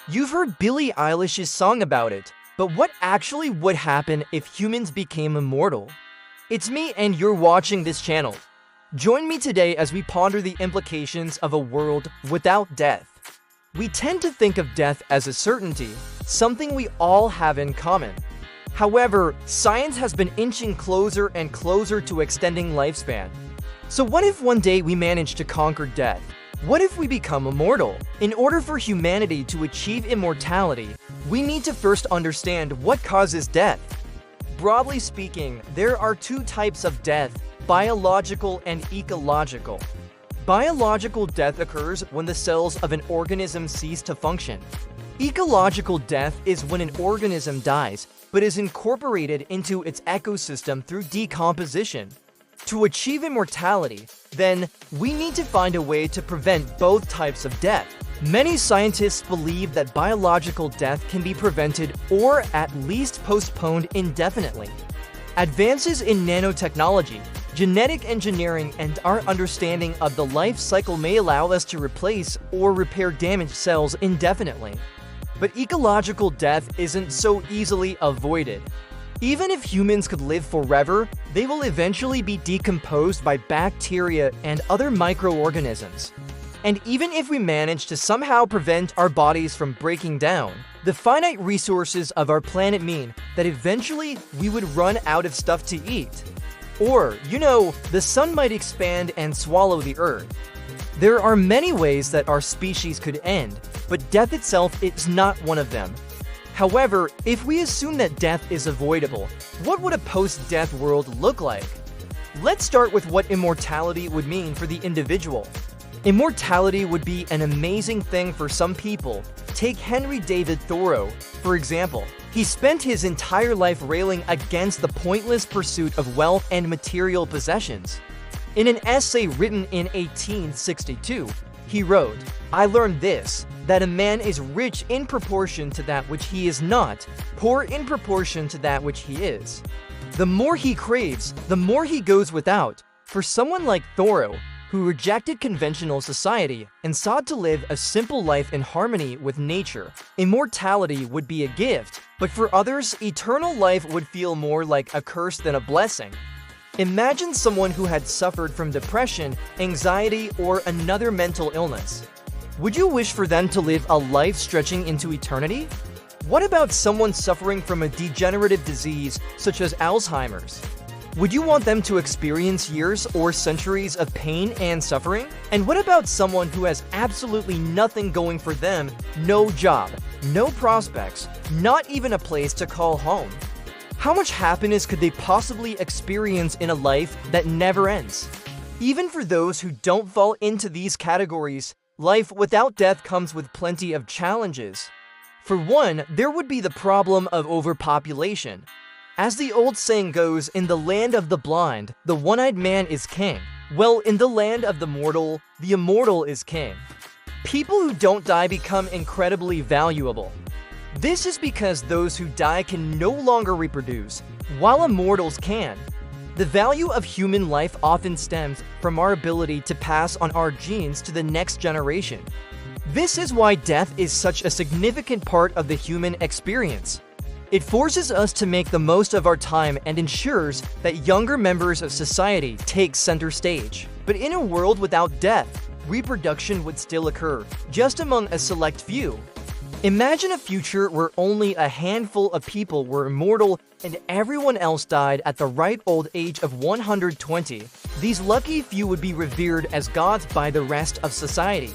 You've heard Billie Eilish's song about it, but what actually would happen if humans became immortal? It's me and you're watching this channel. Join me today as we ponder the implications of a world without death. We tend to think of death as a certainty, something we all have in common. However, science has been inching closer and closer to extending lifespan. So what if one day we manage to conquer death? What if we become immortal? In order for humanity to achieve immortality, we need to first understand what causes death. Broadly speaking, there are two types of death: biological and ecological. Biological death occurs when the cells of an organism cease to function. Ecological death is when an organism dies, but is incorporated into its ecosystem through decomposition. To achieve immortality, then, we need to find a way to prevent both types of death. Many scientists believe that biological death can be prevented or at least postponed indefinitely. Advances in nanotechnology, genetic engineering, and our understanding of the life cycle may allow us to replace or repair damaged cells indefinitely. But ecological death isn't so easily avoided. Even if humans could live forever, they will eventually be decomposed by bacteria and other microorganisms. And even if we manage to somehow prevent our bodies from breaking down, the finite resources of our planet mean that eventually we would run out of stuff to eat. Or, the sun might expand and swallow the earth. There are many ways that our species could end, but death itself is not one of them. However, if we assume that death is avoidable, what would a post-death world look like? Let's start with what immortality would mean for the individual. Immortality would be an amazing thing for some people. Take Henry David Thoreau, for example. He spent his entire life railing against the pointless pursuit of wealth and material possessions. In an essay written in 1862, he wrote, "I learned this, that a man is rich in proportion to that which he is not, poor in proportion to that which he is. The more he craves, the more he goes without." For someone like Thoreau, who rejected conventional society and sought to live a simple life in harmony with nature, immortality would be a gift, but for others, eternal life would feel more like a curse than a blessing. Imagine someone who had suffered from depression, anxiety, or another mental illness. Would you wish for them to live a life stretching into eternity? What about someone suffering from a degenerative disease such as Alzheimer's? Would you want them to experience years or centuries of pain and suffering? And what about someone who has absolutely nothing going for them? No job, no prospects, not even a place to call home. How much happiness could they possibly experience in a life that never ends? Even for those who don't fall into these categories, life without death comes with plenty of challenges. For one, there would be the problem of overpopulation. As the old saying goes, in the land of the blind, the one-eyed man is king. Well, in the land of the mortal, the immortal is king. People who don't die become incredibly valuable. This is because those who die can no longer reproduce, while immortals can. The value of human life often stems from our ability to pass on our genes to the next generation. This is why death is such a significant part of the human experience. It forces us to make the most of our time and ensures that younger members of society take center stage. But in a world without death, reproduction would still occur, just among a select few. Imagine a future where only a handful of people were immortal and everyone else died at the ripe old age of 120. These lucky few would be revered as gods by the rest of society.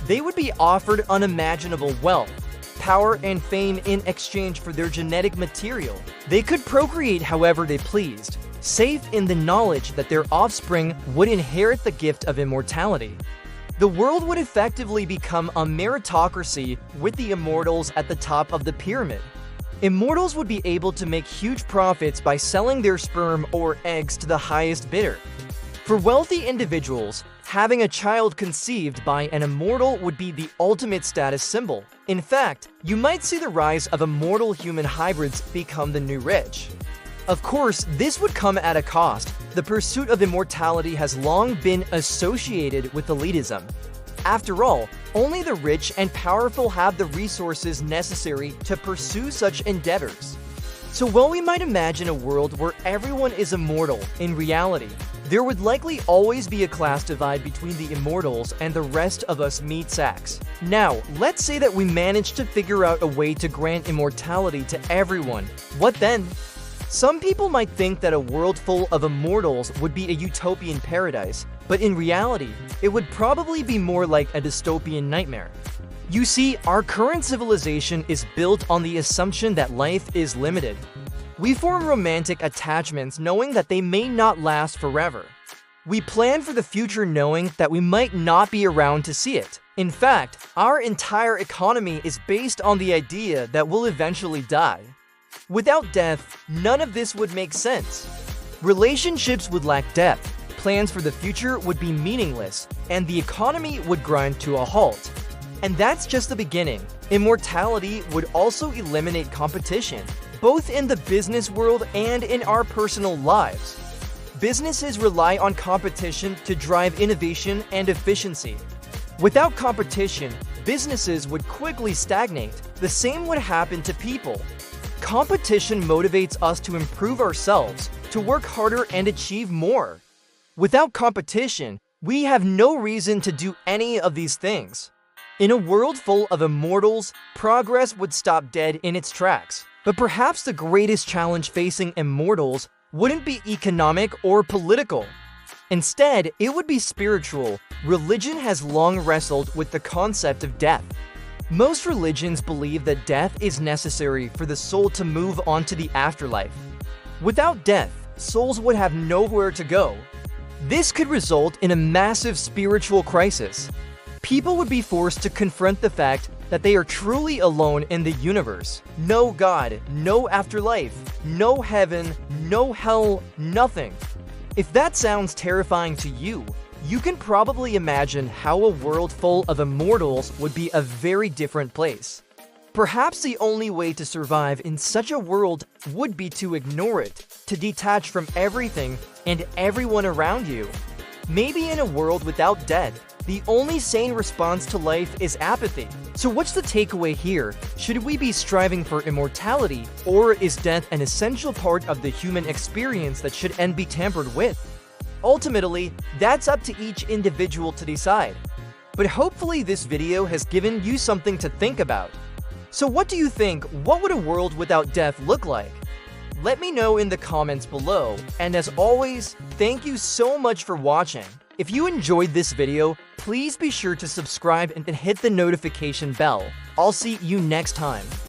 They would be offered unimaginable wealth, power, and fame in exchange for their genetic material. They could procreate however they pleased, safe in the knowledge that their offspring would inherit the gift of immortality. The world would effectively become a meritocracy with the immortals at the top of the pyramid. Immortals would be able to make huge profits by selling their sperm or eggs to the highest bidder. For wealthy individuals, having a child conceived by an immortal would be the ultimate status symbol. In fact, you might see the rise of immortal human hybrids become the new rich. Of course, this would come at a cost. The pursuit of immortality has long been associated with elitism. After all, only the rich and powerful have the resources necessary to pursue such endeavors. So while we might imagine a world where everyone is immortal, in reality, there would likely always be a class divide between the immortals and the rest of us meat sacks. Now, let's say that we managed to figure out a way to grant immortality to everyone. What then? Some people might think that a world full of immortals would be a utopian paradise, but in reality, it would probably be more like a dystopian nightmare. You see, our current civilization is built on the assumption that life is limited. We form romantic attachments knowing that they may not last forever. We plan for the future knowing that we might not be around to see it. In fact, our entire economy is based on the idea that we'll eventually die. Without death, none of this would make sense. Relationships would lack depth, plans for the future would be meaningless, and the economy would grind to a halt. And that's just the beginning. Immortality would also eliminate competition, both in the business world and in our personal lives. Businesses rely on competition to drive innovation and efficiency. Without competition, businesses would quickly stagnate. The same would happen to people. Competition motivates us to improve ourselves, to work harder and achieve more. Without competition, we have no reason to do any of these things. In a world full of immortals, progress would stop dead in its tracks. But perhaps the greatest challenge facing immortals wouldn't be economic or political. Instead, it would be spiritual. Religion has long wrestled with the concept of death. Most religions believe that death is necessary for the soul to move on to the afterlife. Without death, souls would have nowhere to go. This could result in a massive spiritual crisis. People would be forced to confront the fact that they are truly alone in the universe. No God, no afterlife, no heaven, no hell, nothing. If that sounds terrifying to you, you can probably imagine how a world full of immortals would be a very different place. Perhaps the only way to survive in such a world would be to ignore it, to detach from everything and everyone around you. Maybe in a world without death, the only sane response to life is apathy. So what's the takeaway here? Should we be striving for immortality, or is death an essential part of the human experience that shouldn't be tampered with? Ultimately, that's up to each individual to decide. But hopefully this video has given you something to think about. So what do you think? What would a world without death look like? Let me know in the comments below, and as always, thank you so much for watching. If you enjoyed this video, please be sure to subscribe and hit the notification bell. I'll see you next time.